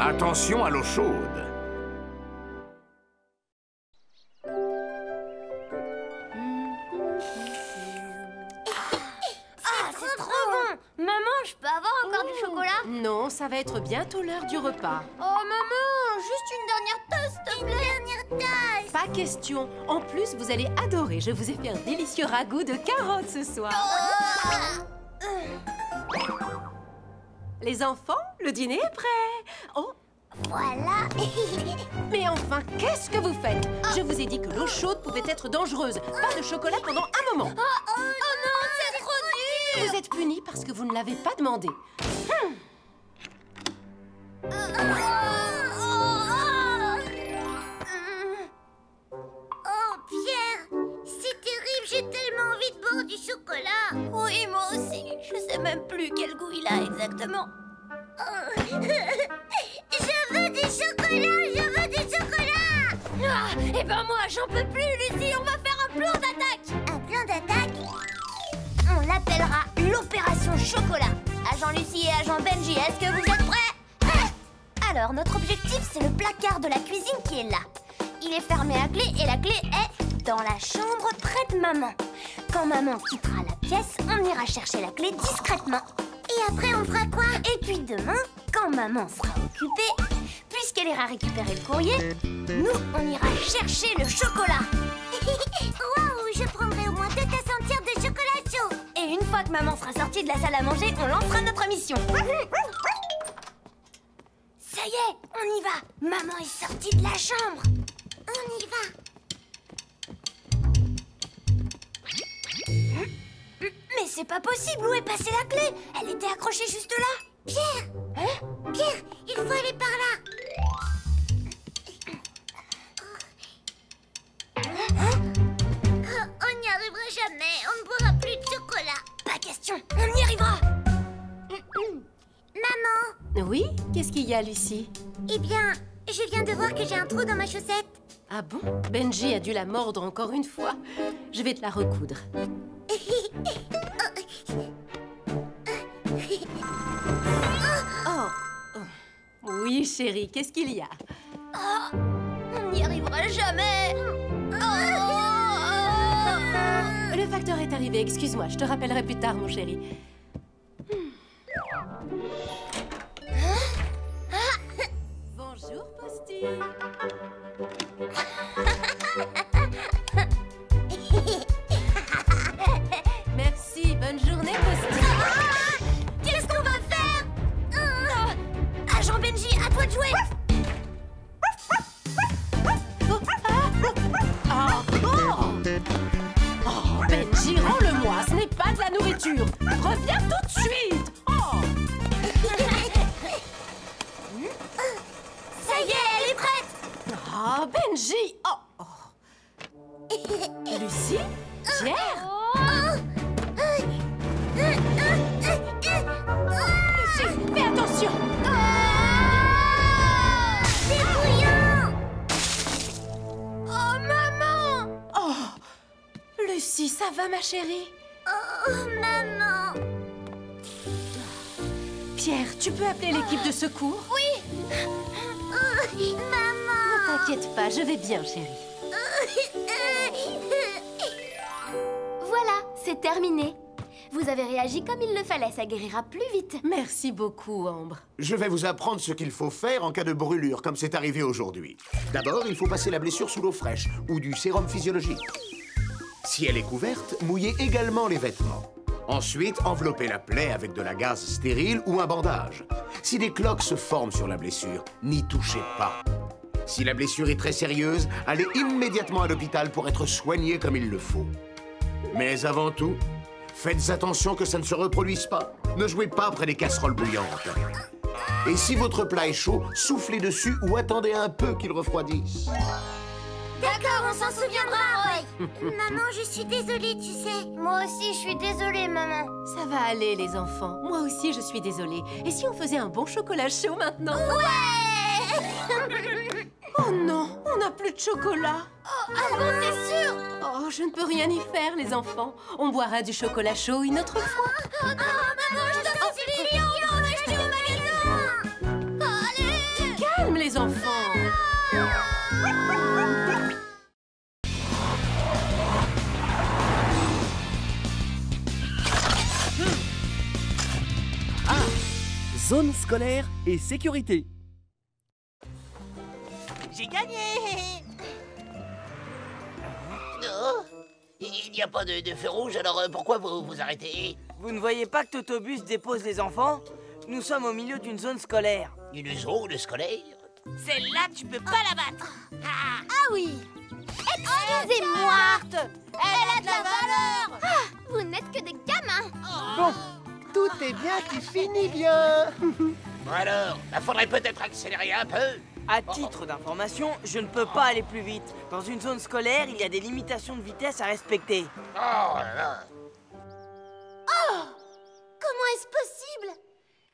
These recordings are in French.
Attention à l'eau chaude. C'est trop bon! Maman, je peux avoir encore du chocolat? Non, ça va être bientôt l'heure du repas. Oh maman, juste une dernière tasse, s'il te plaît. Une dernière tasse. Pas question. En plus, vous allez adorer. Je vous ai fait un délicieux ragoût de carottes ce soir. Les enfants, le dîner est prêt. Oh, Voilà. mais enfin, qu'est-ce que vous faites? Je vous ai dit que l'eau chaude pouvait être dangereuse. Pas de chocolat pendant un moment. Oh non, c'est trop dur. Vous êtes punis parce que vous ne l'avez pas demandé. Oh Pierre, c'est terrible, j'ai tellement envie de boire du chocolat. Oui, moi aussi, je sais même plus quel goût il a exactement. Je veux du chocolat, je veux du chocolat. Ah, eh ben moi, j'en peux plus, Lucie, on va faire un plan d'attaque. Un plan d'attaque? On l'appellera l'opération chocolat. Agent Lucie et agent Benji, est-ce que vous êtes prêts? Alors, notre objectif, c'est le placard de la cuisine qui est là. Il est fermé à clé et la clé est dans la chambre près de maman. Quand maman quittera la pièce, on ira chercher la clé discrètement. Et après, on fera quoi? Et puis demain, quand maman sera occupée, puisqu'elle ira récupérer le courrier, nous, on ira chercher le chocolat. Waouh, je prendrai au moins 2 tasses entières de chocolat chaud. Et une fois que maman sera sortie de la salle à manger, on lancera notre mission. Ça y est, on y va. Maman est sortie de la chambre. On y va. Mais c'est pas possible, où est passée la clé? Elle était accrochée juste là. Pierre! Hein? Pierre, il faut aller par là. On n'y arrivera jamais, on ne boira plus de chocolat. Pas question, on y arrivera. Maman! Oui? Qu'est-ce qu'il y a, Lucie? Eh bien, je viens de voir que j'ai un trou dans ma chaussette. Ah bon? Benji a dû la mordre encore une fois. Je vais te la recoudre. Oh. Oui, chérie, qu'est-ce qu'il y a? Oh, on n'y arrivera jamais. Le facteur est arrivé, excuse-moi, je te rappellerai plus tard, mon chéri. Bonjour, Posty. Merci, bonne journée, Posty. Qu'est-ce qu'on va faire? Agent Benji, à toi de jouer. Oh, Benji, rends-le-moi, ce n'est pas de la nourriture. Reviens tout de suite. Oh. Ça y est, elle est prête. Oh, Benji. Oh. Lucie? Pierre? Lucie, fais attention. C'est bouillant. Oh, maman. Oh, Lucie, ça va, ma chérie? Oh, maman. Pierre, tu peux appeler l'équipe de secours? Oui. Maman. Ne t'inquiète pas, je vais bien, chérie. Voilà, c'est terminé. Vous avez réagi comme il le fallait, ça guérira plus vite. Merci beaucoup, Ambre. Je vais vous apprendre ce qu'il faut faire en cas de brûlure, comme c'est arrivé aujourd'hui. D'abord, il faut passer la blessure sous l'eau fraîche ou du sérum physiologique. Si elle est couverte, mouillez également les vêtements. Ensuite, enveloppez la plaie avec de la gaze stérile ou un bandage. Si des cloques se forment sur la blessure, n'y touchez pas. Si la blessure est très sérieuse, allez immédiatement à l'hôpital pour être soigné comme il le faut. Mais avant tout, faites attention que ça ne se reproduise pas. Ne jouez pas près des casseroles bouillantes. Et si votre plat est chaud, soufflez dessus ou attendez un peu qu'il refroidisse. D'accord, on s'en souviendra, Roy. Maman, je suis désolée, tu sais. Moi aussi, je suis désolée, maman. Ça va aller, les enfants. Moi aussi, je suis désolée. Et si on faisait un bon chocolat chaud maintenant? Ouais. Oh non, on n'a plus de chocolat. Ah bon, t'es sûre? Oh, je ne peux rien y faire, les enfants. On boira du chocolat chaud une autre fois. Maman, je t'en supplie, on va acheter au magasin. Allez. zone scolaire et sécurité. J'ai gagné! Oh, il n'y a pas de feu rouge, alors pourquoi vous arrêtez? Vous ne voyez pas que Totobus dépose les enfants? Nous sommes au milieu d'une zone scolaire. Une zone scolaire? Celle-là, tu peux pas la battre! Ah oui. Excusez-moi. Elle a de la valeur! Vous n'êtes que des gamins. Bon, tout est bien qui finit bien. Bon alors, faudrait peut-être accélérer un peu. À titre d'information, je ne peux pas aller plus vite. Dans une zone scolaire, il y a des limitations de vitesse à respecter. Oh là là. Comment est-ce possible?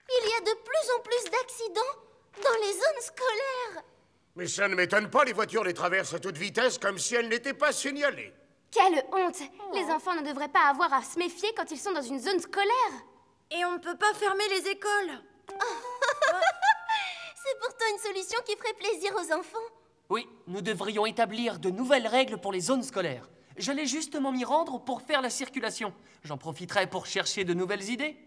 Il y a de plus en plus d'accidents dans les zones scolaires. Mais ça ne m'étonne pas, les voitures les traversent à toute vitesse comme si elles n'étaient pas signalées. Quelle honte! Les enfants ne devraient pas avoir à se méfier quand ils sont dans une zone scolaire. Et on ne peut pas fermer les écoles. C'est pourtant une solution qui ferait plaisir aux enfants. Oui, nous devrions établir de nouvelles règles pour les zones scolaires. J'allais justement m'y rendre pour faire la circulation. J'en profiterai pour chercher de nouvelles idées.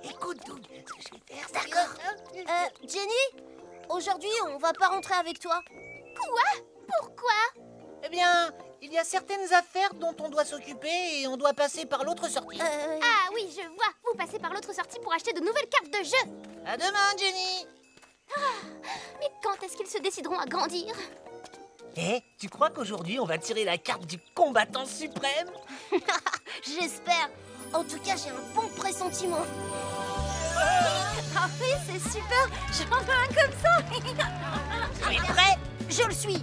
Écoute, Doug, ce que je vais faire, D'accord. Jenny, aujourd'hui, on va pas rentrer avec toi. Quoi? Pourquoi? Eh bien, il y a certaines affaires dont on doit s'occuper et on doit passer par l'autre sortie. Ah oui, je vois. Vous passez par l'autre sortie pour acheter de nouvelles cartes de jeu. À demain, Jenny. Mais quand est-ce qu'ils se décideront à grandir? Eh, tu crois qu'aujourd'hui on va tirer la carte du combattant suprême? J'espère. En tout cas, j'ai un bon pressentiment. Ah oui, c'est super. J'en veux un comme ça. Tu es prêt? Je le suis.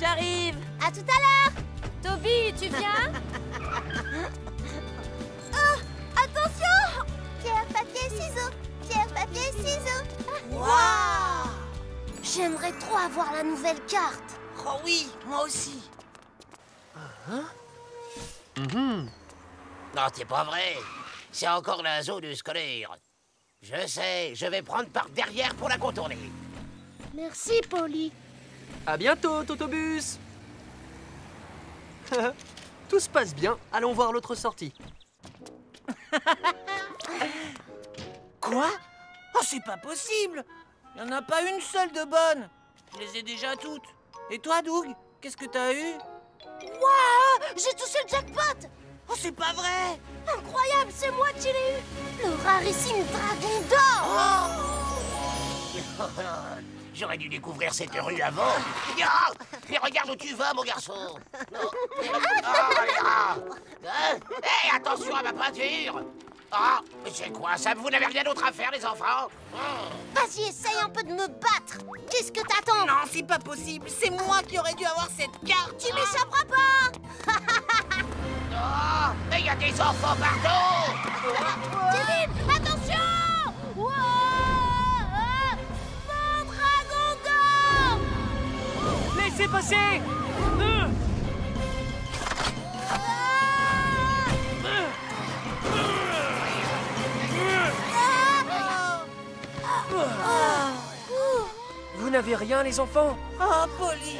J'arrive! À tout à l'heure. Toby, tu viens? Attention. Pierre, papier, ciseaux. Pierre, papier, ciseaux. Waouh! J'aimerais trop avoir la nouvelle carte. Oh oui, moi aussi. Non, c'est pas vrai. C'est encore la zone scolaire. Je sais, je vais prendre par derrière pour la contourner. Merci, Polly. À bientôt, Totobus. Tout se passe bien. Allons voir l'autre sortie. Quoi? Oh, c'est pas possible! Il n'y en a pas une seule de bonne. Je les ai déjà toutes. Et toi, Doug? Qu'est-ce que t'as eu? Waouh, j'ai touché le jackpot. Oh, c'est pas vrai! Incroyable, c'est moi qui l'ai eu. Le rarissime dragon d'or. J'aurais dû découvrir cette rue avant. Ah, mais regarde où tu vas, mon garçon. Non. Hé, attention à ma peinture. Ah, mais c'est quoi ça? Vous n'avez rien d'autre à faire, les enfants? Vas-y, essaye un peu de me battre. Qu'est-ce que t'attends? Non, c'est pas possible. C'est moi qui aurais dû avoir cette carte. Tu m'échapperas pas. Oh, mais il y a des enfants partout. Dylan, attention. Mon dragon d'or. Laissez passer. Vous n'avez rien, les enfants? Oh, Polly!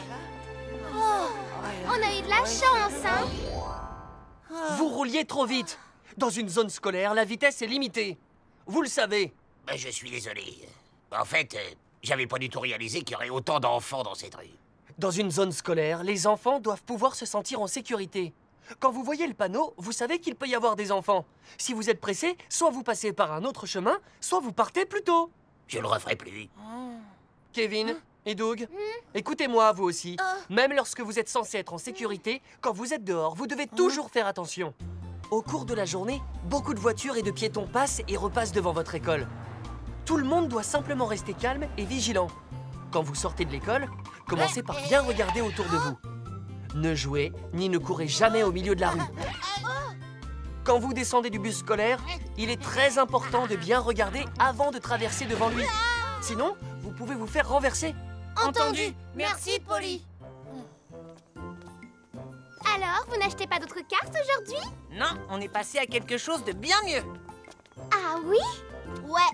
On a eu de la chance, hein? Vous rouliez trop vite. Dans une zone scolaire, la vitesse est limitée. Vous le savez. Ben, je suis désolé. En fait, j'avais pas du tout réalisé qu'il y aurait autant d'enfants dans cette rue. Dans une zone scolaire, les enfants doivent pouvoir se sentir en sécurité. Quand vous voyez le panneau, vous savez qu'il peut y avoir des enfants. Si vous êtes pressé, soit vous passez par un autre chemin, soit vous partez plus tôt. Je le referai plus. Kevin et Doug, écoutez-moi, vous aussi. Même lorsque vous êtes censé être en sécurité, quand vous êtes dehors, vous devez toujours faire attention. Au cours de la journée, beaucoup de voitures et de piétons passent et repassent devant votre école. Tout le monde doit simplement rester calme et vigilant. Quand vous sortez de l'école, commencez par bien regarder autour de vous. Ne jouez ni ne courez jamais au milieu de la rue. Quand vous descendez du bus scolaire, il est très important de bien regarder avant de traverser devant lui. Sinon, vous pouvez vous faire renverser. Entendu. Merci, Polly. Alors, vous n'achetez pas d'autres cartes aujourd'hui? Non, on est passé à quelque chose de bien mieux. Ah oui? Ouais,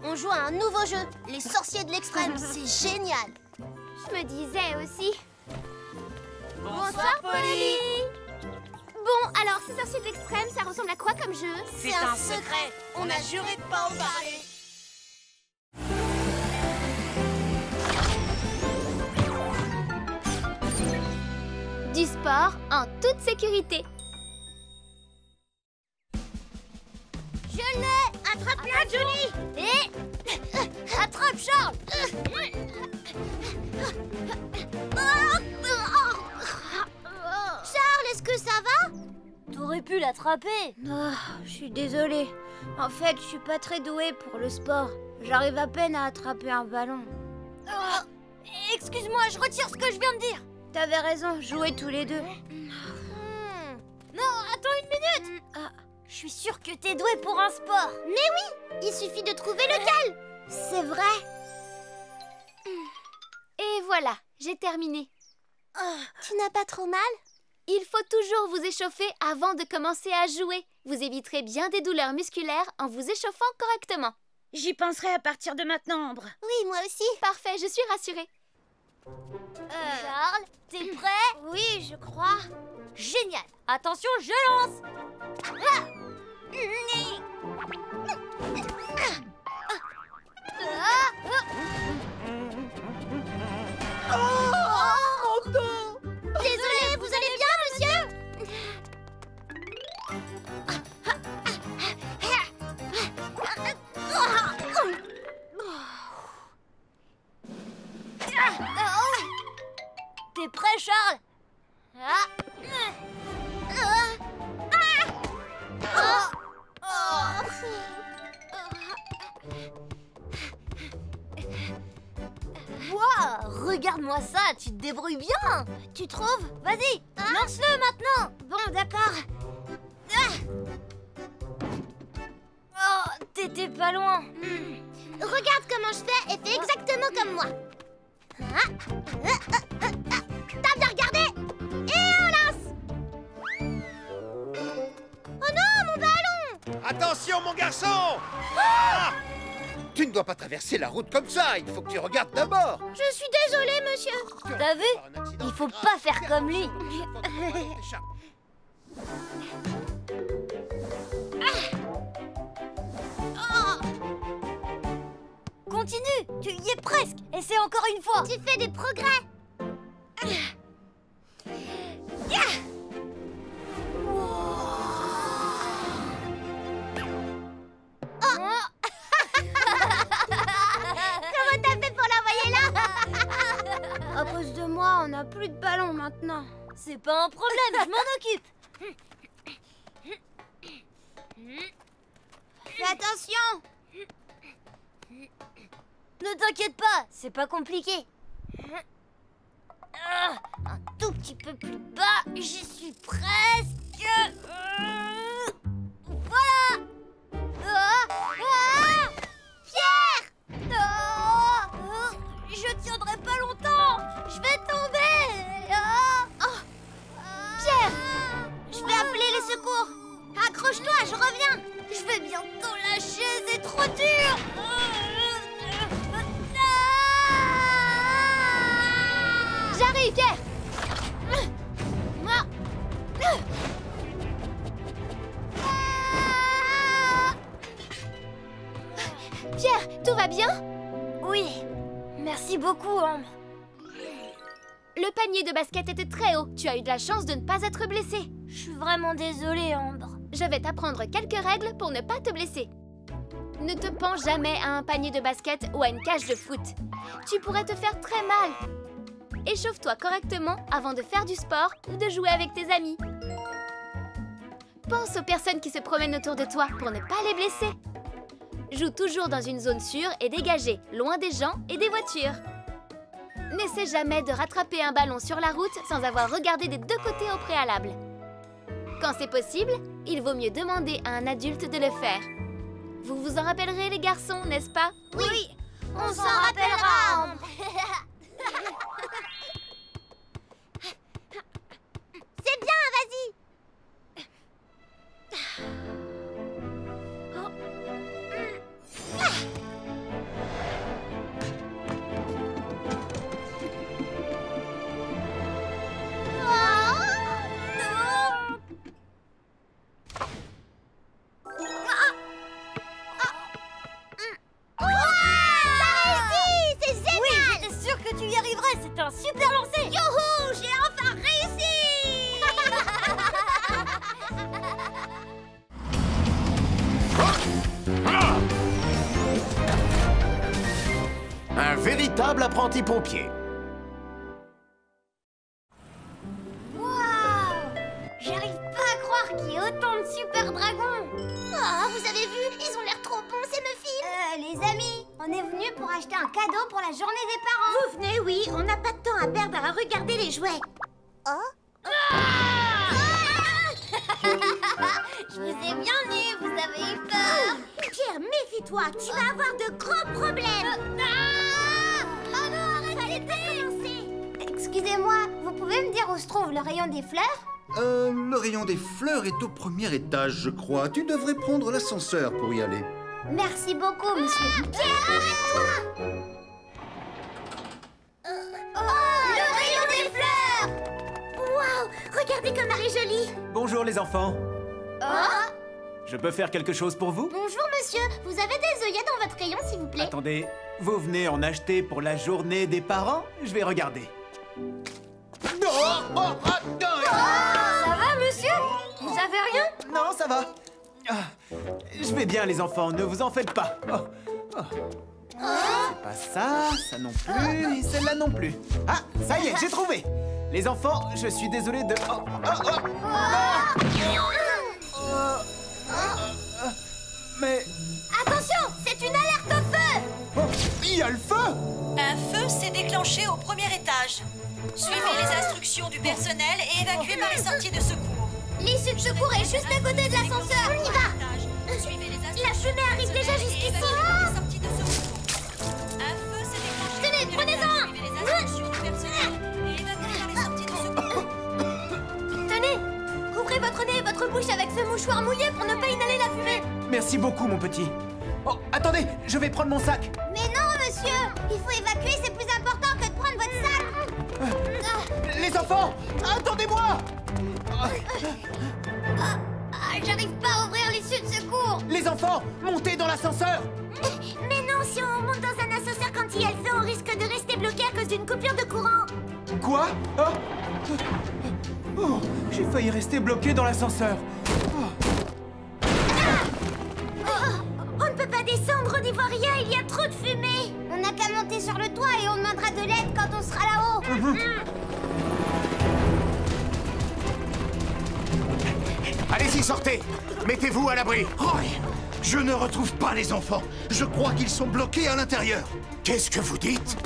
on joue à un nouveau jeu, les sorciers de l'extrême. C'est génial. Je me disais aussi. Bonsoir, Polly. Bon, alors, ces sorciers de l'extrême, ça ressemble à quoi comme jeu? C'est un secret. On a juré de pas en parler. Du sport en toute sécurité. Je l'ai! Attrape-la, Johnny! Et... attrape, Charles! Charles, est-ce que ça va? T'aurais pu l'attraper. Oh, je suis désolée. En fait, je suis pas très douée pour le sport. J'arrive à peine à attraper un ballon. Excuse-moi, je retire ce que je viens de dire. T'avais raison, jouez tous les deux. Non, attends une minute. Je suis sûre que t'es douée pour un sport. Mais oui, il suffit de trouver lequel. C'est vrai. Et voilà, j'ai terminé. Tu n'as pas trop mal? Il faut toujours vous échauffer avant de commencer à jouer. Vous éviterez bien des douleurs musculaires en vous échauffant correctement. J'y penserai à partir de maintenant, Ambre. Oui, moi aussi. Parfait, je suis rassurée. Charles, t'es prêt? Oui, je crois. Génial. Attention, je lance. Désolé, vous allez bien, monsieur? T'es prêt, Charles? Wow, regarde-moi ça, tu te débrouilles bien. Tu trouves? Vas-y, lance-le maintenant. Bon, d'accord. Oh, t'étais pas loin. Regarde comment je fais et fais exactement comme moi. T'as bien regardé? Et on lance. Oh non, mon ballon! Attention, mon garçon! Ah! Tu ne dois pas traverser la route comme ça. Il faut que tu regardes d'abord. Je suis désolée, monsieur. T'as vu? Il faut pas faire comme lui. Continue, tu y es presque. Essaie encore une fois. Tu fais des progrès. Comment t'as fait pour l'envoyer là? À cause de moi, on n'a plus de ballon maintenant. C'est pas un problème, je m'en occupe. Fais attention. Ne t'inquiète pas, c'est pas compliqué. Un tout petit peu plus bas, j'y suis presque. Voilà. Pierre! Je tiendrai pas longtemps. Je vais tomber. Pierre! Je vais appeler les secours. Accroche-toi, je reviens. Je vais bientôt lâcher, c'est trop dur. J'arrive, Pierre. Pierre, tout va bien? Oui, merci beaucoup, Ambre. Le panier de basket était très haut. Tu as eu de la chance de ne pas être blessé. Je suis vraiment désolée, Ambre. Je vais t'apprendre quelques règles pour ne pas te blesser. Ne te penche jamais à un panier de basket ou à une cage de foot. Tu pourrais te faire très mal. Échauffe-toi correctement avant de faire du sport ou de jouer avec tes amis. Pense aux personnes qui se promènent autour de toi pour ne pas les blesser. Joue toujours dans une zone sûre et dégagée, loin des gens et des voitures. N'essaie jamais de rattraper un ballon sur la route sans avoir regardé des deux côtés au préalable. Quand c'est possible, il vaut mieux demander à un adulte de le faire. Vous vous en rappellerez, les garçons, n'est-ce pas? Oui, on s'en rappellera, Ambre. C'est bien, vas-y. véritable apprenti pompier. Waouh! J'arrive pas à croire qu'il y ait autant de super dragons. Oh, vous avez vu? Ils ont l'air trop bons, ces muffins. Les amis, on est venus pour acheter un cadeau pour la journée des parents. Vous venez, oui. On n'a pas de temps à perdre à regarder les jouets. Oh? Je vous ai bien eu, vous avez eu peur. Pierre, méfie-toi, tu vas avoir de gros problèmes. Oh non, arrêtez! Excusez-moi, vous pouvez me dire où se trouve le rayon des fleurs? Le rayon des fleurs est au premier étage, je crois. Tu devrais prendre l'ascenseur pour y aller. Merci beaucoup, monsieur. Pierre, arrête-toi! Le rayon des fleurs! Waouh! Regardez comme elle est jolie! Bonjour les enfants. Oh! Je peux faire quelque chose pour vous? Bonjour, monsieur. Vous avez des œillets dans votre rayon, s'il vous plaît? Attendez, vous venez en acheter pour la journée des parents? Je vais regarder. Ça va, monsieur? Vous avez rien? Non, ça va. Je vais bien les enfants, ne vous en faites pas. C'est pas ça, ça non plus, et celle-là non plus. Ah, ça y est, j'ai trouvé. Les enfants, je suis désolé de... Mais... Attention, c'est une alerte au feu! Oh, il y a le feu! Un feu s'est déclenché au premier étage. Suivez les instructions du personnel et évacuez par les sorties de secours. L'issue de secours est juste à côté de l'ascenseur. On y va! Suivez les instructions. La fumée arrive déjà jusqu'ici. Un feu s'est déclenché. Tenez, prenez-en un! Suivez les instructions du personnel et évacuez par les sorties de secours. Tenez, couvrez votre nez et votre bouche avec ce mouchoir mouillé pour ne pas inhaler la fumée. Merci beaucoup, mon petit. Oh, attendez, je vais prendre mon sac. Mais non, monsieur! Il faut évacuer, c'est plus important que de prendre votre sac! Les enfants, attendez-moi! J'arrive pas à ouvrir l'issue de secours! Les enfants, montez dans l'ascenseur! Mais non, si on monte dans un ascenseur quand il y a le feu, on risque de rester bloqué à cause d'une coupure de courant! Quoi? Oh, j'ai failli rester bloqué dans l'ascenseur. On ne peut pas descendre, on n'y voit rien, il y a trop de fumée! On n'a qu'à monter sur le toit et on demandera de l'aide quand on sera là-haut! Allez-y, sortez! Mettez-vous à l'abri! Roy, je ne retrouve pas les enfants. Je crois qu'ils sont bloqués à l'intérieur. Qu'est-ce que vous dites?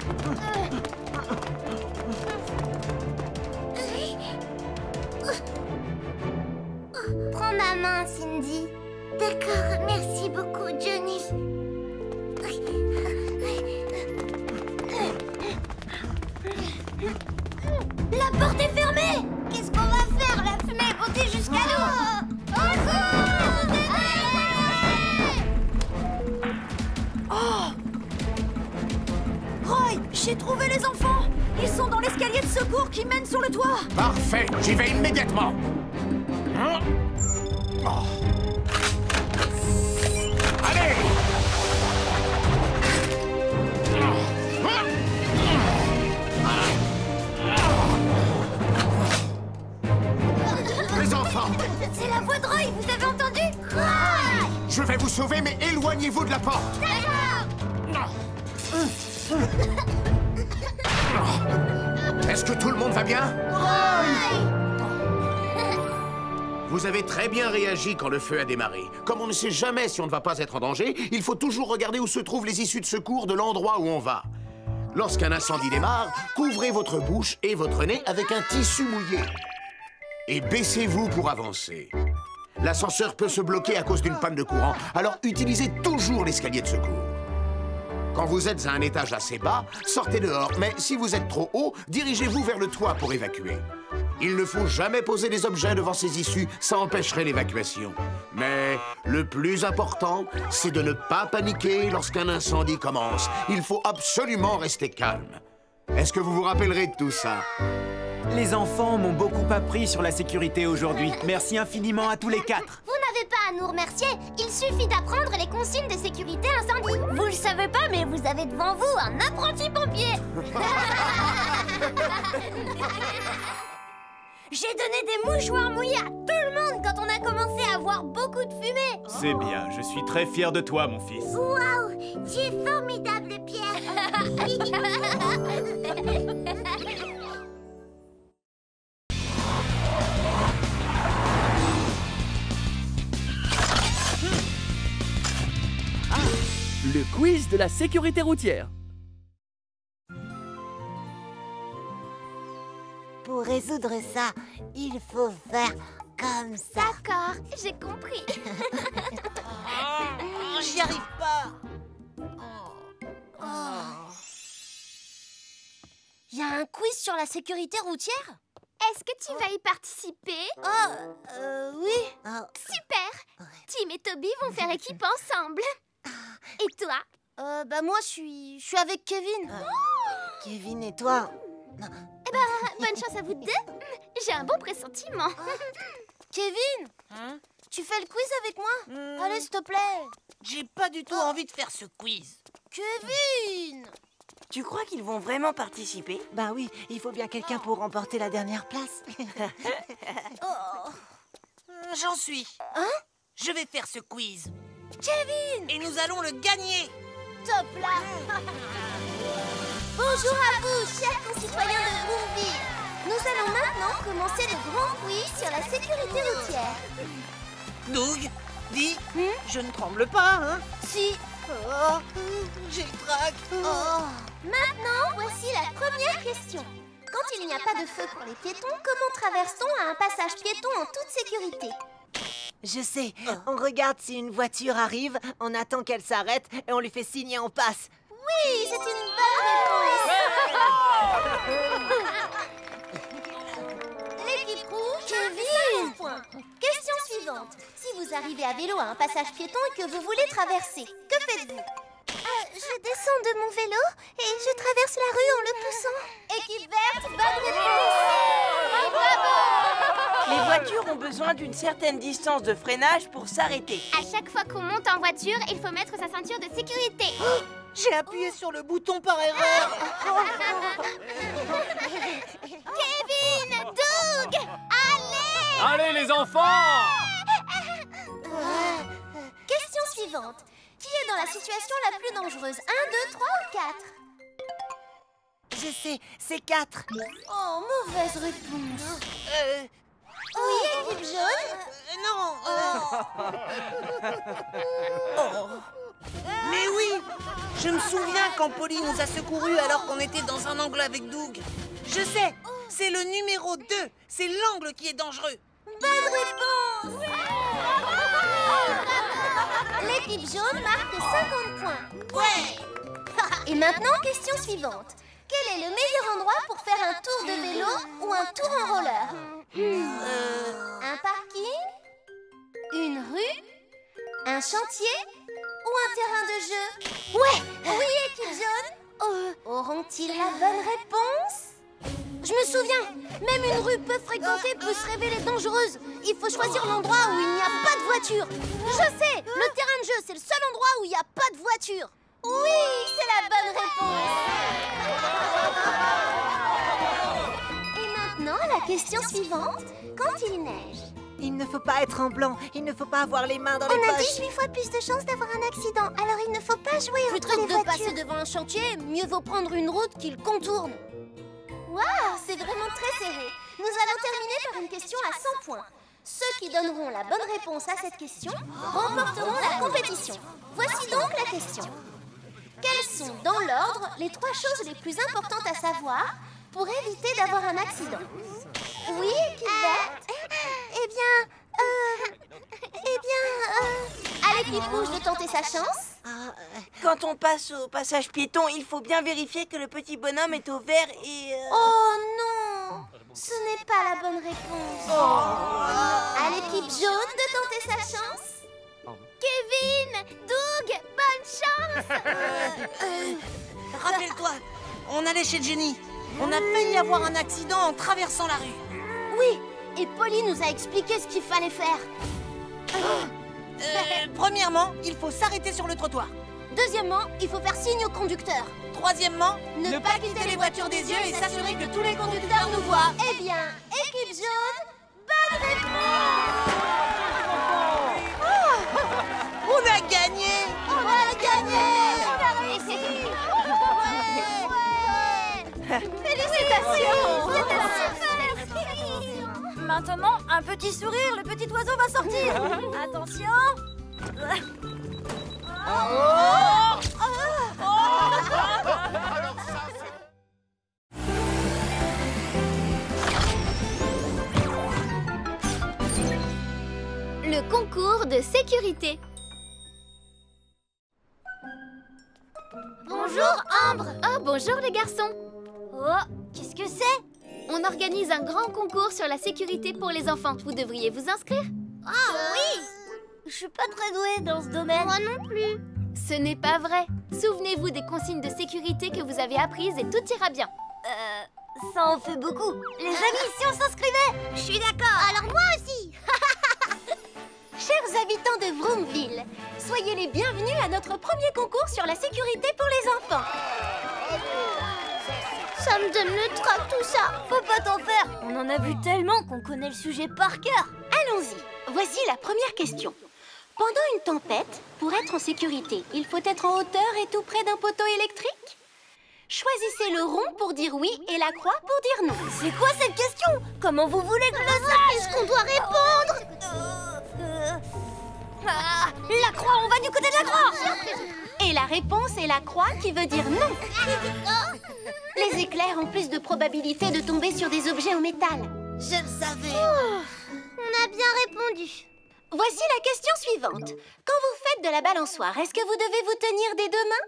Prends ma main, Cindy. D'accord, merci beaucoup, Johnny. La porte est fermée! Qu'est-ce qu'on va faire? La fumée est montée jusqu'à nous! Roy, j'ai trouvé les enfants. Ils sont dans l'escalier de secours qui mène sur le toit. Parfait, j'y vais immédiatement. Allez! Les enfants! C'est la voix de Roy, vous avez entendu? Roy! Je vais vous sauver, mais éloignez-vous de la porte! D'accord! Est-ce que tout le monde va bien? Roy! Vous avez très bien réagi quand le feu a démarré. Comme on ne sait jamais si on ne va pas être en danger, il faut toujours regarder où se trouvent les issues de secours de l'endroit où on va. Lorsqu'un incendie démarre, couvrez votre bouche et votre nez avec un tissu mouillé. Et baissez-vous pour avancer. L'ascenseur peut se bloquer à cause d'une panne de courant, alors utilisez toujours l'escalier de secours. Quand vous êtes à un étage assez bas, sortez dehors, mais si vous êtes trop haut, dirigez-vous vers le toit pour évacuer. Il ne faut jamais poser des objets devant ces issues, ça empêcherait l'évacuation. Mais le plus important, c'est de ne pas paniquer lorsqu'un incendie commence. Il faut absolument rester calme. Est-ce que vous vous rappellerez de tout ça? Les enfants m'ont beaucoup appris sur la sécurité aujourd'hui. Merci infiniment à tous les quatre. Vous n'avez pas à nous remercier. Il suffit d'apprendre les consignes de sécurité incendie. Vous le savez pas, mais vous avez devant vous un apprenti pompier. J'ai donné des mouchoirs mouillés à tout le monde quand on a commencé à avoir beaucoup de fumée. C'est bien, je suis très fier de toi, mon fils. Waouh, tu es formidable, Pierre. Le quiz de la sécurité routière. Pour résoudre ça, il faut faire comme ça. D'accord, j'ai compris. J'y arrive pas. Il y a un quiz sur la sécurité routière? Est-ce que tu vas y participer? Oui. Super! Tim et Toby vont faire équipe ensemble. Et toi? Moi, je suis avec Kevin. Kevin et toi? Eh ben, bonne chance à vous deux. J'ai un bon pressentiment. Kevin, tu fais le quiz avec moi? Allez, s'il te plaît. J'ai pas du tout envie de faire ce quiz. Kevin! Tu crois qu'ils vont vraiment participer? Ben oui, il faut bien quelqu'un pour remporter la dernière place. J'en suis. Je vais faire ce quiz. Kevin! Et nous allons le gagner. Top là! Bonjour à vous, chers concitoyens de Bourville. Nous allons maintenant commencer le grand quiz sur la sécurité routière. Doug, dis, je ne tremble pas, hein? Si. Oh, j'ai le trac. Maintenant, voici la première question. Quand il n'y a pas de feu pour les piétons, comment traverse-t-on à un passage piéton en toute sécurité? Je sais, on regarde si une voiture arrive, on attend qu'elle s'arrête et on lui fait signe et on passe. Oui, c'est une bonne réponse. L'équipe rouge, Kevin. Question suivante. Si vous arrivez à vélo à un passage piéton et que vous voulez traverser, que faites-vous? Je descends de mon vélo et je traverse la rue en le poussant. Équipe verte, bonne réponse. Bravo. Les voitures ont besoin d'une certaine distance de freinage pour s'arrêter. À chaque fois qu'on monte en voiture, il faut mettre sa ceinture de sécurité. J'ai appuyé sur le bouton par erreur. Kevin, Doug, allez! Allez les enfants! Question suivante. Qui est dans la situation la plus dangereuse? 1, 2, 3 ou 4? Je sais, c'est 4. Oh, mauvaise réponse. Oui, équipe jaune? Non. Mais oui, je me souviens quand Polly nous a secourus alors qu'on était dans un angle avec Doug. Je sais, c'est le numéro 2. C'est l'angle qui est dangereux. Bonne réponse. L'équipe jaune marque 50 points. Ouais. Et maintenant, question suivante. Quel est le meilleur endroit pour faire un tour de vélo ou un tour en roller? Un parking? Une rue? Un chantier? Ou un terrain de jeu? Ouais. Oui, équipe jaune. Auront-ils la bonne réponse? Je me souviens, même une rue peu fréquentée peut se révéler dangereuse. Il faut choisir l'endroit où il n'y a pas de voiture. Je sais, le terrain de jeu, c'est le seul endroit où il n'y a pas de voiture. Oui, c'est la bonne réponse. Et maintenant, la question suivante. Quand il neige? Il ne faut pas être en blanc, il ne faut pas avoir les mains dans les On a poches. 18 fois plus de chances d'avoir un accident, alors il ne faut pas jouer entre les voitures. Plutôt que de passer devant un chantier, mieux vaut prendre une route qu'il contourne. Waouh, c'est vraiment très serré. Nous allons terminer par une question à 100 points. Ceux qui donneront la bonne réponse à cette question remporteront la compétition. Voici donc la question. Quelles sont, dans l'ordre, les 3 choses les plus importantes à savoir pour éviter d'avoir un accident? Oui, équipe verte? À l'équipe rouge de tenter sa chance. Quand on passe au passage piéton, il faut bien vérifier que le petit bonhomme est au vert et... Oh non! Ce n'est pas la bonne réponse. À l'équipe jaune de tenter sa chance. Kevin, Doug, bonne chance! Rappelle-toi, on allait chez Jenny. On a failli avoir un accident en traversant la rue. Oui, et Polly nous a expliqué ce qu'il fallait faire. Premièrement, il faut s'arrêter sur le trottoir. Deuxièmement, il faut faire signe au conducteur. Troisièmement, ne pas quitter les voitures des yeux et s'assurer que tous les conducteurs nous voient. Eh bien, équipe jaune. Bonne réponse. On a gagné! On a gagné. On a réussi. Félicitations! Maintenant, un petit sourire, le petit oiseau va sortir. Attention. Le concours de sécurité. Bonjour, Ambre. Oh, bonjour les garçons. Oh, qu'est-ce que c'est? On organise un grand concours sur la sécurité pour les enfants. Vous devriez vous inscrire. Ah oui. Je suis pas très douée dans ce domaine. Moi non plus. Ce n'est pas vrai. Souvenez-vous des consignes de sécurité que vous avez apprises et tout ira bien. Ça en fait beaucoup. Les amis, si on s'inscrivait? Je suis d'accord. Alors moi aussi. Chers habitants de Vroomville, soyez les bienvenus à notre premier concours sur la sécurité pour les enfants. Ça me donne le trac tout ça. Faut pas t'en faire. On en a vu tellement qu'on connaît le sujet par cœur. Allons-y. Voici la première question. Pendant une tempête, pour être en sécurité, il faut être en hauteur et tout près d'un poteau électrique? Choisissez le rond pour dire oui et la croix pour dire non. C'est quoi cette question? Comment vous voulez que je le sache? Qu'est-ce qu'on doit répondre? La croix, on va du côté de la croix. Et la réponse est la croix qui veut dire non. Les éclairs ont plus de probabilité de tomber sur des objets en métal. Je le savais. On a bien répondu. Voici la question suivante. Quand vous faites de la balançoire, est-ce que vous devez vous tenir des deux mains?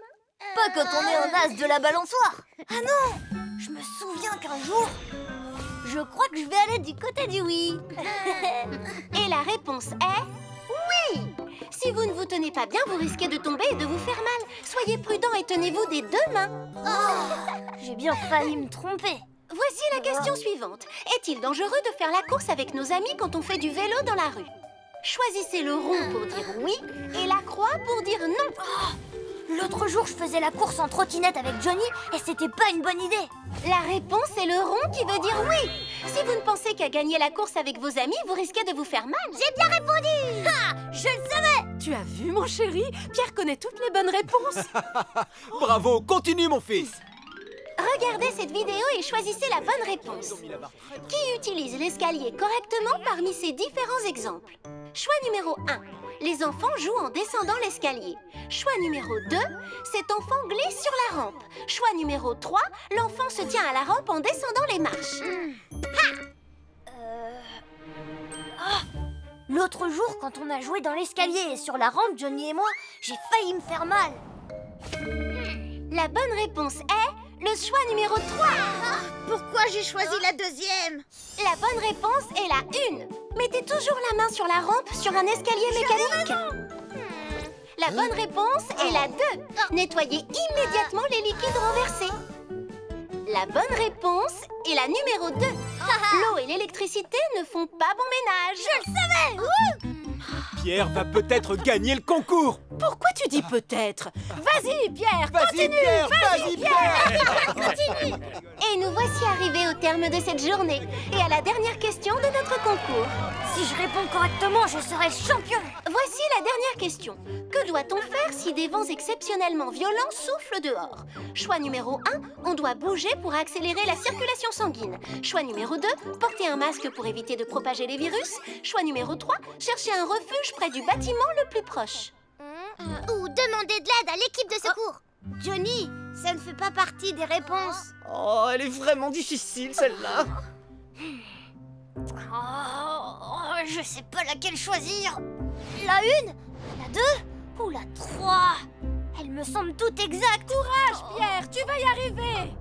Pas quand on est en as de la balançoire. Ah non, je me souviens qu'un jour, je crois que je vais aller du côté du oui. Et la réponse est oui. Si vous ne vous tenez pas bien, vous risquez de tomber et de vous faire mal. Soyez prudent et tenez-vous des deux mains. Oh, j'ai bien failli me tromper. Voici la question suivante. Est-il dangereux de faire la course avec nos amis quand on fait du vélo dans la rue? Choisissez le rond pour dire oui et la croix pour dire non. L'autre jour, je faisais la course en trottinette avec Johnny et c'était pas une bonne idée. La réponse est le rond qui veut dire oui. Si vous ne pensez qu'à gagner la course avec vos amis, vous risquez de vous faire mal. J'ai bien répondu. Ha, je le savais. Tu as vu, mon chéri? Pierre connaît toutes les bonnes réponses. Bravo, continue mon fils. Regardez cette vidéo et choisissez la bonne réponse. Qui utilise l'escalier correctement parmi ces différents exemples? Choix numéro 1. Les enfants jouent en descendant l'escalier. Choix numéro 2. Cet enfant glisse sur la rampe. Choix numéro 3. L'enfant se tient à la rampe en descendant les marches. L'autre jour, quand on a joué dans l'escalier et sur la rampe, Johnny et moi, j'ai failli me faire mal. La bonne réponse est le choix numéro 3. Pourquoi j'ai choisi la deuxième? La bonne réponse est la 1. Mettez toujours la main sur la rampe sur un escalier mécanique. La bonne réponse est la 2. Nettoyez immédiatement les liquides renversés. La bonne réponse est la numéro 2. L'eau et l'électricité ne font pas bon ménage. Je le savais. Pierre va peut-être gagner le concours. Pourquoi tu dis peut-être? Vas-y, Pierre, Vas-y, Pierre, vas-y, Pierre. Continue. Et nous voici arrivés au terme de cette journée et à la dernière question de notre concours. Si je réponds correctement, je serai champion. Voici la dernière question. Que doit-on faire si des vents exceptionnellement violents soufflent dehors? Choix numéro 1, on doit bouger pour accélérer la circulation sanguine. Choix numéro 2, porter un masque pour éviter de propager les virus. Choix numéro 3, chercher un refuge près du bâtiment le plus proche. Ou demander de l'aide à l'équipe de secours. Johnny, ça ne fait pas partie des réponses. Oh, elle est vraiment difficile, celle-là. Je sais pas laquelle choisir. La 1, la 2 ou la 3. Elles me semblent toutes exactes. Courage, Pierre, tu vas y arriver.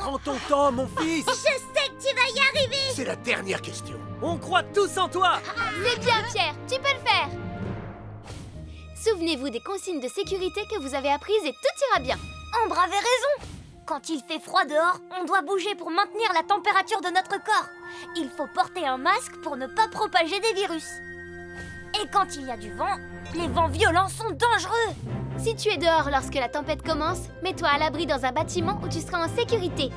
Prends ton temps, mon fils. Je sais que tu vas y arriver. C'est la dernière question. On croit tous en toi. C'est bien, Pierre, tu peux le faire. Souvenez-vous des consignes de sécurité que vous avez apprises et tout ira bien. Ambre avait raison. Quand il fait froid dehors, on doit bouger pour maintenir la température de notre corps. Il faut porter un masque pour ne pas propager des virus. Et quand il y a du vent, les vents violents sont dangereux. Si tu es dehors lorsque la tempête commence, mets-toi à l'abri dans un bâtiment où tu seras en sécurité.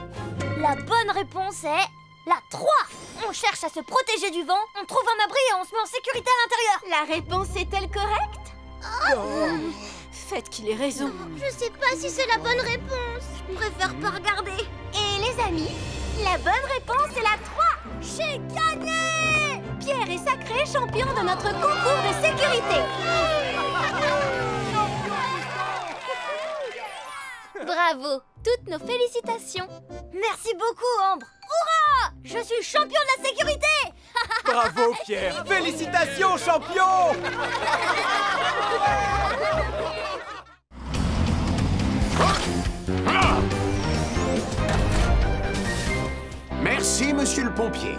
La bonne réponse est La 3. On cherche à se protéger du vent, on trouve un abri et on se met en sécurité à l'intérieur. La réponse est-elle correcte? Faites qu'il ait raison. Je sais pas si c'est la bonne réponse. Je préfère pas regarder. Et les amis, la bonne réponse est la 3. J'ai gagné! Pierre est sacré champion de notre concours de sécurité. Bravo! Toutes nos félicitations! Merci beaucoup, Ambre. Hurrah! Je suis champion de la sécurité. Bravo, Pierre! Félicitations, champion! Merci, monsieur le pompier.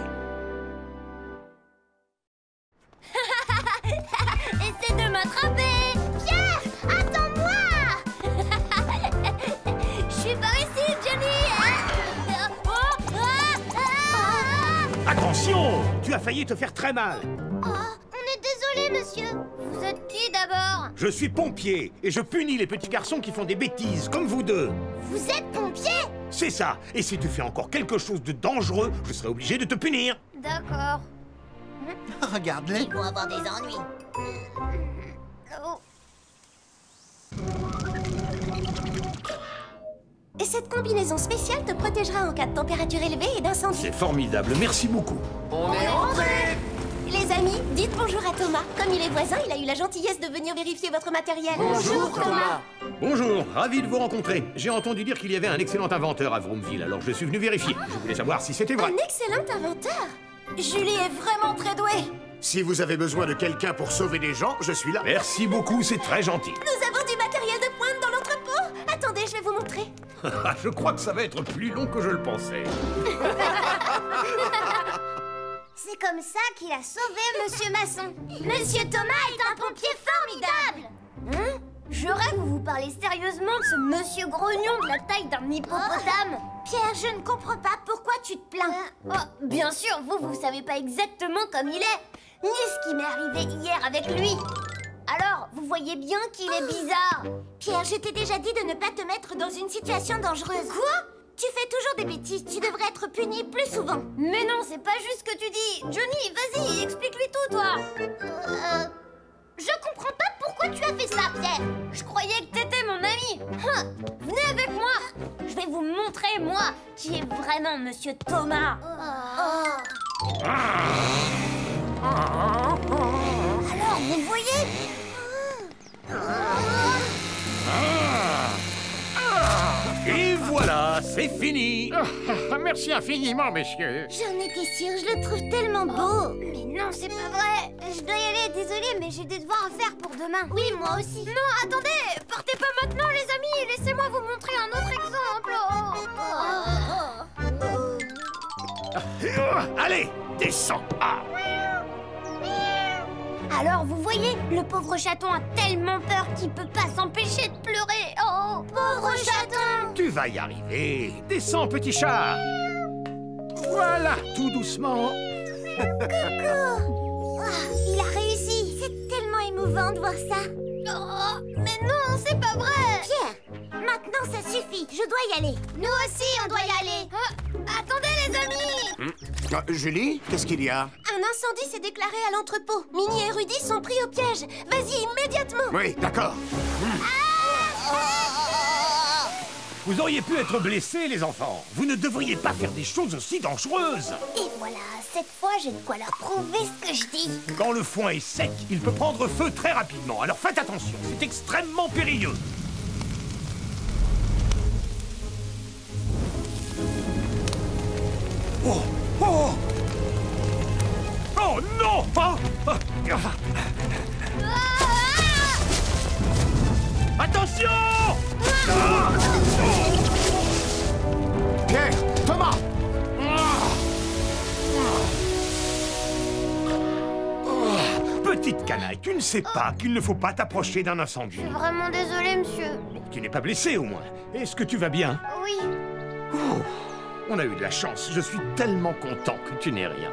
Essaie de m'attraper. Pierre, attends-moi. Je suis par ici, Johnny. Attention! Tu as failli te faire très mal. Oh, on est désolé, monsieur. Vous êtes qui d'abord? Je suis pompier et je punis les petits garçons qui font des bêtises, comme vous deux. Vous êtes pompier? C'est ça. Et si tu fais encore quelque chose de dangereux, je serai obligé de te punir. D'accord. Regarde-les. Ils vont avoir des ennuis. Oh. Et cette combinaison spéciale te protégera en cas de température élevée et d'incendie. C'est formidable, merci beaucoup. On est rentrés! Les amis, dites bonjour à Thomas. Comme il est voisin, il a eu la gentillesse de venir vérifier votre matériel. Bonjour, Thomas. Bonjour, ravi de vous rencontrer. J'ai entendu dire qu'il y avait un excellent inventeur à Vroomville, alors je suis venu vérifier. Je voulais savoir si c'était vrai. Un excellent inventeur. Julie est vraiment très douée. Si vous avez besoin de quelqu'un pour sauver des gens, je suis là. Merci beaucoup, c'est très gentil. Nous avons du matériel de pointe dans l'entrepôt. Attendez, je vais vous montrer. Je crois que ça va être plus long que je le pensais. C'est comme ça qu'il a sauvé Monsieur Masson. Monsieur Thomas est un pompier formidable. Hein? Je rêve que vous parlez sérieusement de ce monsieur grognon de la taille d'un hippopotame. Pierre, je ne comprends pas pourquoi tu te plains. Bien sûr, vous savez pas exactement comme il est, ni ce qui m'est arrivé hier avec lui. Alors, vous voyez bien qu'il est bizarre. Pierre, je t'ai déjà dit de ne pas te mettre dans une situation dangereuse. Quoi? Tu fais toujours des bêtises, tu devrais être puni plus souvent. Mais non, c'est pas juste ce que tu dis. Johnny, vas-y, explique-lui tout, toi. Je comprends pas pourquoi tu as fait ça, Pierre. Je croyais que t'étais mon ami. Venez avec moi. Je vais vous montrer, moi, qui est vraiment Monsieur Thomas. Alors, vous voyez? Et voilà, c'est fini. Merci infiniment, messieurs. J'en étais sûre, je le trouve tellement beau. Mais non, c'est pas vrai. Je dois y aller, désolée, mais j'ai des devoirs à faire pour demain. Oui, moi aussi. Non, attendez, partez pas maintenant, les amis. Laissez-moi vous montrer un autre exemple. Allez, descends. Alors, vous voyez, le pauvre chaton a tellement peur qu'il peut pas s'empêcher de pleurer. Oh, pauvre chaton. Tu vas y arriver. Descends, petit chat. Voilà, tout doucement. Coucou. Il a réussi. C'est tellement émouvant de voir ça. Oh, mais non, c'est pas vrai. Pierre, maintenant ça suffit. Je dois y aller. Nous aussi, on doit y aller. Attendez, les amis. Julie, qu'est-ce qu'il y a? Un incendie s'est déclaré à l'entrepôt. Minnie et Rudy sont pris au piège. Vas-y, immédiatement. Oui, d'accord. Vous auriez pu être blessés, les enfants. Vous ne devriez pas faire des choses aussi dangereuses. Et voilà, cette fois, j'ai de quoi leur prouver ce que je dis. Quand le foin est sec, il peut prendre feu très rapidement. Alors faites attention, c'est extrêmement périlleux. Oh! Oh! Oh non! Attention! Pierre! Thomas! Petite canaille, tu ne sais pas qu'il ne faut pas t'approcher d'un incendie. Je suis vraiment désolée, monsieur. Bon, tu n'es pas blessé au moins. Est-ce que tu vas bien? Oui. Oh, on a eu de la chance. Je suis tellement content que tu n'aies rien.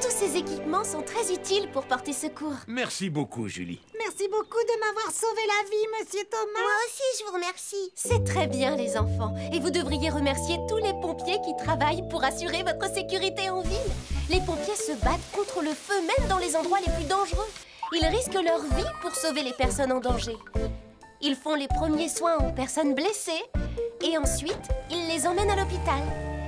Tous ces ces équipements sont très utiles pour porter secours. Merci beaucoup, Julie. Merci beaucoup de m'avoir sauvé la vie, Monsieur Thomas. Moi aussi, je vous remercie. C'est très bien, les enfants. Et vous devriez remercier tous les pompiers qui travaillent pour assurer votre sécurité en ville. Les pompiers se battent contre le feu, même dans les endroits les plus dangereux. Ils risquent leur vie pour sauver les personnes en danger. Ils font les premiers soins aux personnes blessées et ensuite, ils les emmènent à l'hôpital.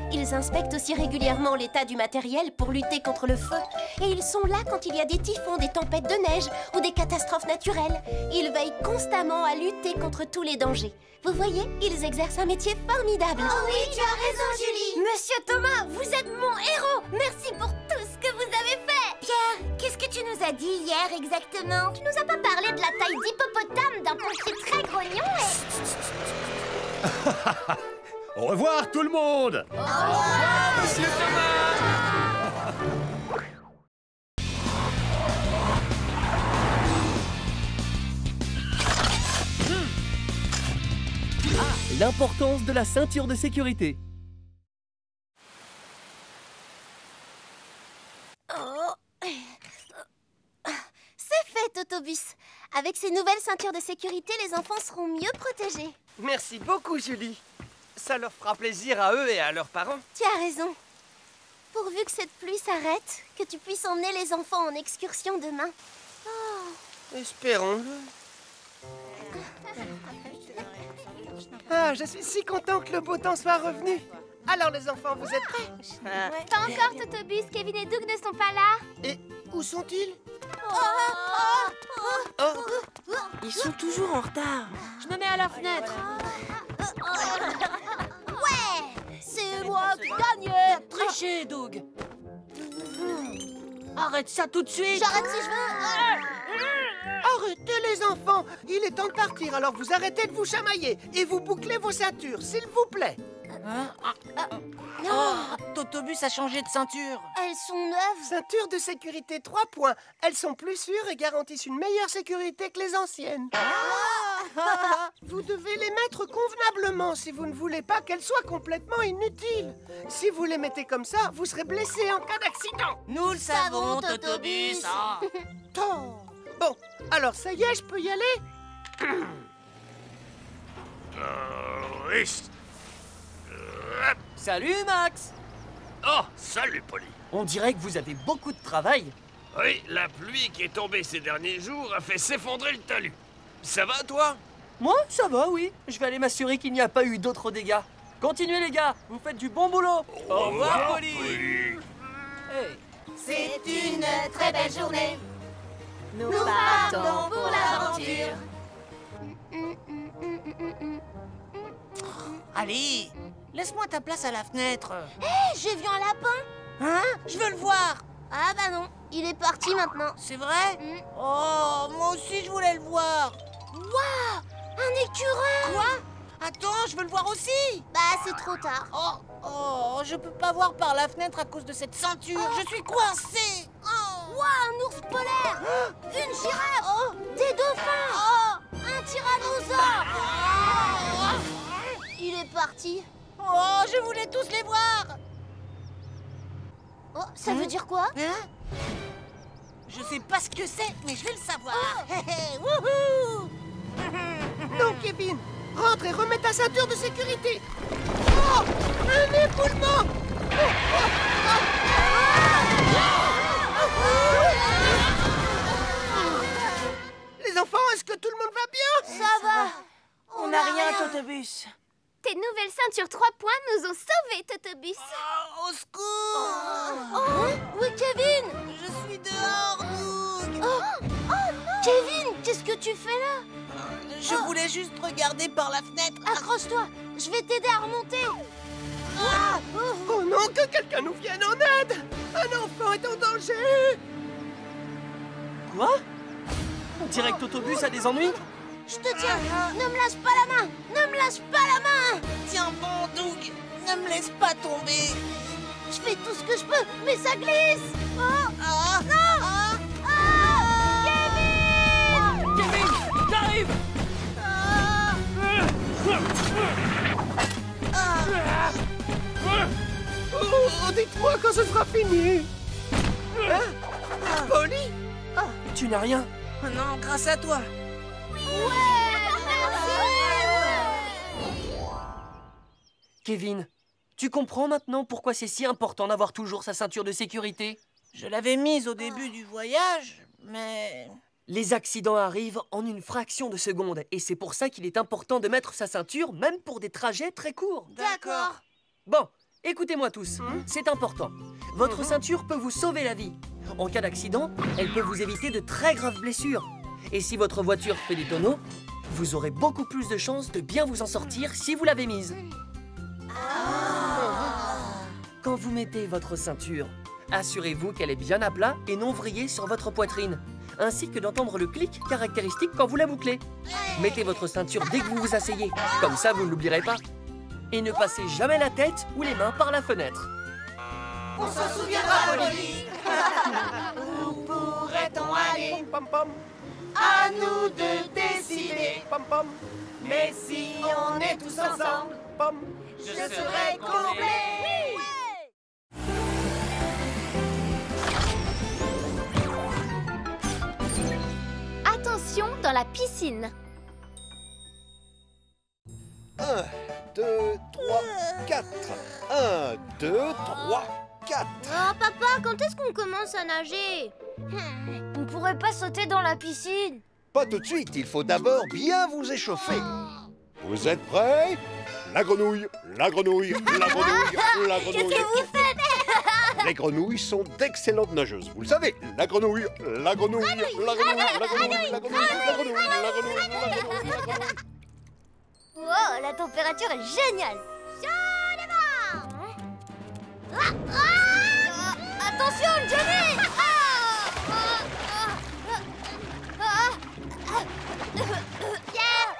Ils inspectent aussi régulièrement l'état du matériel pour lutter contre le feu. Et ils sont là quand il y a des typhons, des tempêtes de neige ou des catastrophes naturelles. Ils veillent constamment à lutter contre tous les dangers. Vous voyez, ils exercent un métier formidable. Oh oui, tu as raison, Julie. Monsieur Thomas, vous êtes mon héros. Merci pour tout ce que vous avez fait. Pierre, qu'est-ce que tu nous as dit hier exactement? Tu nous as pas parlé de la taille d'hippopotame d'un pompier très grognon et... Au revoir, tout le monde! Au revoir, Monsieur Thomas! L'importance de la ceinture de sécurité. C'est fait, Totobus. Avec ces nouvelles ceintures de sécurité, les enfants seront mieux protégés. Merci beaucoup, Julie. Ça leur fera plaisir à eux et à leurs parents. Tu as raison. Pourvu que cette pluie s'arrête, que tu puisses emmener les enfants en excursion demain. Oh. Espérons-le. Ah, je suis si content que le beau temps soit revenu. Alors les enfants, vous êtes prêts? Pas encore, Totobus. Kevin et Doug ne sont pas là. Et où sont-ils? Ils sont toujours en retard. Je me mets à la fenêtre. Ouais, c'est moi qui gagne. Triché, Doug. Arrête ça tout de suite. J'arrête si je veux. Arrêtez les enfants. Il est temps de partir, alors vous arrêtez de vous chamailler et vous bouclez vos ceintures, s'il vous plaît. Totobus a changé de ceinture. Elles sont neuves. Ceinture de sécurité 3 points. Elles sont plus sûres et garantissent une meilleure sécurité que les anciennes. Vous devez les mettre convenablement si vous ne voulez pas qu'elles soient complètement inutiles. Si vous les mettez comme ça, vous serez blessé en cas d'accident. Nous le savons, Totobus. Bon, alors ça y est, je peux y aller? Salut, Max. Oh, salut, Polly. On dirait que vous avez beaucoup de travail. Oui, la pluie qui est tombée ces derniers jours a fait s'effondrer le talus. Ça va, toi? Moi, ça va, oui. Je vais aller m'assurer qu'il n'y a pas eu d'autres dégâts. Continuez, les gars. Vous faites du bon boulot. Au revoir, Polly. Hey. C'est une très belle journée. Nous partons pour l'aventure. Allez, laisse-moi ta place à la fenêtre. Hé, j'ai vu un lapin. Hein? Je veux le voir. Ah bah non, il est parti maintenant. C'est vrai? Oh, moi aussi je voulais le voir. Waouh, un écureuil. Quoi? Attends, je veux le voir aussi. Bah c'est trop tard. Oh, je peux pas voir par la fenêtre à cause de cette ceinture. Je suis coincée. Waouh, un ours polaire. Une girafe. Des dauphins. Un tyrannosaure. Il est parti. Oh, je voulais tous les voir. Oh, ça veut dire quoi? Je sais pas ce que c'est, mais je vais le savoir. Wouhou! Non, Kevin, rentre et remets ta ceinture de sécurité. Oh, un éboulement! Les enfants, est-ce que tout le monde va bien? Ça va. On n'a rien, Totobus. Tes nouvelles ceintures 3 points nous ont sauvés, Totobus. Au secours! Oui, Kevin. Je suis dehors, Doug. Kevin, qu'est-ce que tu fais là? Je voulais juste regarder par la fenêtre. Accroche-toi, je vais t'aider à remonter. Oh non, que quelqu'un nous vienne en aide! Un enfant est en danger! Quoi? On dirait que Totobus a des ennuis. Je te tiens, ne me lâche pas la main. Ne me lâche pas la main. Tiens bon, Doug, ne me laisse pas tomber. Je fais tout ce que je peux, mais ça glisse. Kevin, j'arrive. Oh, dites-moi quand ce sera fini. Hein? Tu n'as rien? Oh non, grâce à toi. Kevin, tu comprends maintenant pourquoi c'est si important d'avoir toujours sa ceinture de sécurité? Je l'avais mise au début du voyage, mais... Les accidents arrivent en une fraction de seconde et c'est pour ça qu'il est important de mettre sa ceinture même pour des trajets très courts. D'accord. Bon, écoutez-moi tous, c'est important. Votre ceinture peut vous sauver la vie. En cas d'accident, elle peut vous éviter de très graves blessures. Et si votre voiture fait des tonneaux, vous aurez beaucoup plus de chances de bien vous en sortir si vous l'avez mise. Quand vous mettez votre ceinture, assurez-vous qu'elle est bien à plat et non vrillée sur votre poitrine, ainsi que d'entendre le clic caractéristique quand vous la bouclez. Mettez votre ceinture dès que vous vous asseyez, comme ça vous ne l'oublierez pas. Et ne passez jamais la tête ou les mains par la fenêtre. On s'en souviendra, Polly. Où pourrait-on aller? À nous de décider. Mais si on est tous ensemble, je serai comblé. Attention dans la piscine. 1, 2, 3, 4. 1, 2, 3, 4. Oh, papa, quand est-ce qu'on commence à nager? On pourrait pas sauter dans la piscine? Pas tout de suite, il faut d'abord bien vous échauffer. Vous êtes prêts? La grenouille, la grenouille, la grenouille, la grenouille. Qu'est-ce que vous faites? Les grenouilles sont d'excellentes nageuses, vous le savez. La grenouille, la grenouille, la grenouille, la grenouille, la grenouille, la grenouille, la grenouille, la grenouille, la grenouille. Wow, la température est géniale. Attention, Johnny! Pierre!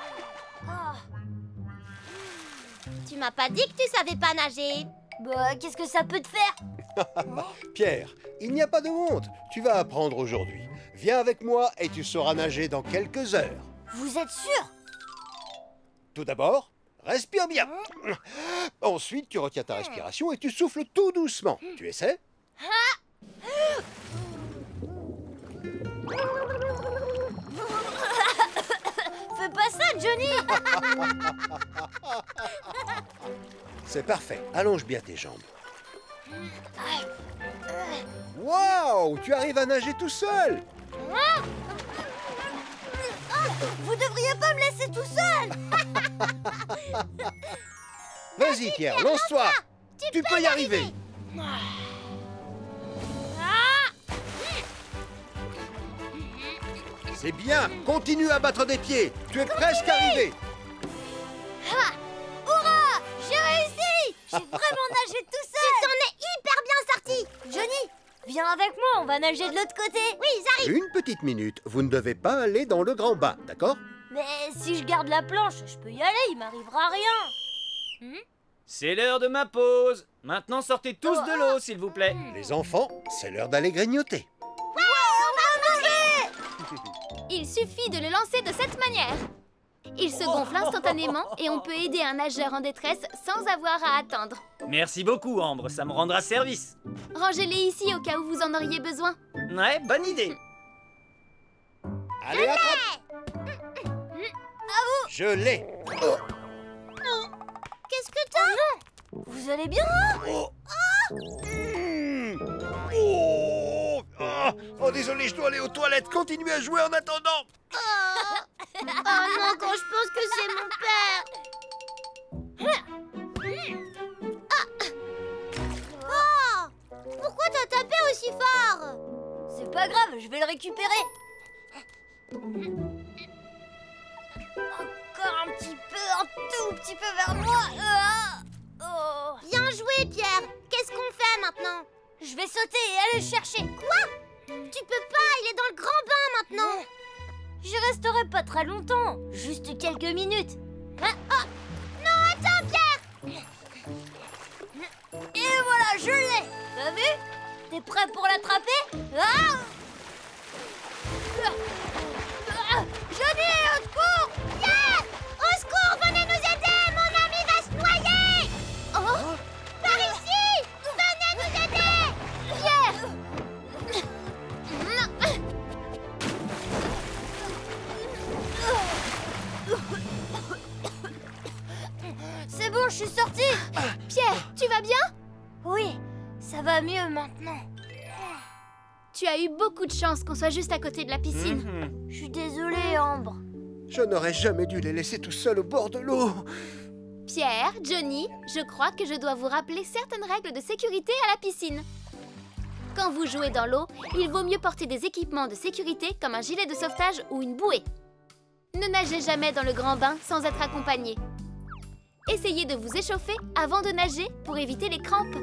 Tu m'as pas dit que tu savais pas nager. Bah, qu'est-ce que ça peut te faire? Pierre, il n'y a pas de honte. Tu vas apprendre aujourd'hui. Viens avec moi et tu sauras nager dans quelques heures. Vous êtes sûr? Tout d'abord, respire bien. Ensuite, tu retiens ta respiration et tu souffles tout doucement. Tu essaies? Fais pas ça, Johnny! C'est parfait. Allonge bien tes jambes. Waouh! Tu arrives à nager tout seul! Vous devriez pas me laisser tout seul! Vas-y, Pierre, lance-toi! Tu peux y arriver! C'est bien! Continue à battre des pieds! Tu es presque arrivé! Hurrah! J'ai réussi! J'ai vraiment nagé tout seul! Tu t'en es hyper bien sorti! Johnny, viens avec moi, on va nager de l'autre côté! Oui, j'arrive! Une petite minute, vous ne devez pas aller dans le grand bain, d'accord? Mais si je garde la planche, je peux y aller, il m'arrivera rien! C'est l'heure de ma pause. Maintenant, sortez tous de l'eau, s'il vous plaît. Les enfants, c'est l'heure d'aller grignoter. Ouais, on va manger! Il suffit de le lancer de cette manière. Il se gonfle instantanément et on peut aider un nageur en détresse sans avoir à attendre. Merci beaucoup, Ambre, ça me rendra service. Rangez-les ici au cas où vous en auriez besoin. Ouais, bonne idée. Allez, attrape! Je l'ai! Qu'est-ce que t'as? Vous allez bien? Oh, désolé, je dois aller aux toilettes. Continuez à jouer en attendant. Oh non, quand je pense que c'est mon père. Pourquoi t'as tapé aussi fort? C'est pas grave, je vais le récupérer. Encore un petit peu, un tout petit peu vers moi. Bien joué, Pierre. Qu'est-ce qu'on fait maintenant? Je vais sauter et aller le chercher. Quoi? Tu peux pas, il est dans le grand bain maintenant. Je resterai pas très longtemps, juste quelques minutes. Non, attends, Pierre. Et voilà, je l'ai. T'as vu? T'es prêt pour l'attraper? Johnny, au secours! Pierre! Au secours, venez nous aider! Mon ami va se noyer! Par ici! Venez nous aider! Pierre! suis sortie. Pierre, tu vas bien? Oui, ça va mieux maintenant. Tu as eu beaucoup de chance qu'on soit juste à côté de la piscine. Je suis désolée, Ambre. Je n'aurais jamais dû les laisser tout seuls au bord de l'eau. Pierre, Johnny, je crois que je dois vous rappeler certaines règles de sécurité à la piscine. Quand vous jouez dans l'eau, il vaut mieux porter des équipements de sécurité comme un gilet de sauvetage ou une bouée. Ne nagez jamais dans le grand bain sans être accompagné. Essayez de vous échauffer avant de nager pour éviter les crampes.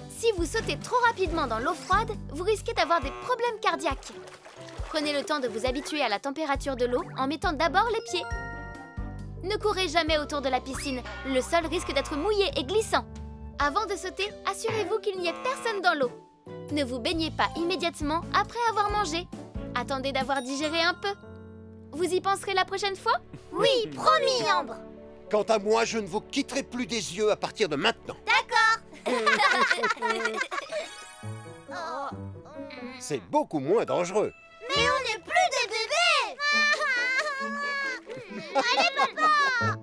Si vous sautez trop rapidement dans l'eau froide, vous risquez d'avoir des problèmes cardiaques. Prenez le temps de vous habituer à la température de l'eau en mettant d'abord les pieds. Ne courez jamais autour de la piscine, le sol risque d'être mouillé et glissant. Avant de sauter, assurez-vous qu'il n'y ait personne dans l'eau. Ne vous baignez pas immédiatement après avoir mangé. Attendez d'avoir digéré un peu. Vous y penserez la prochaine fois? Oui, promis, Ambre. Quant à moi, je ne vous quitterai plus des yeux à partir de maintenant. D'accord. C'est beaucoup moins dangereux. Mais on n'est plus des bébés. Allez, papa.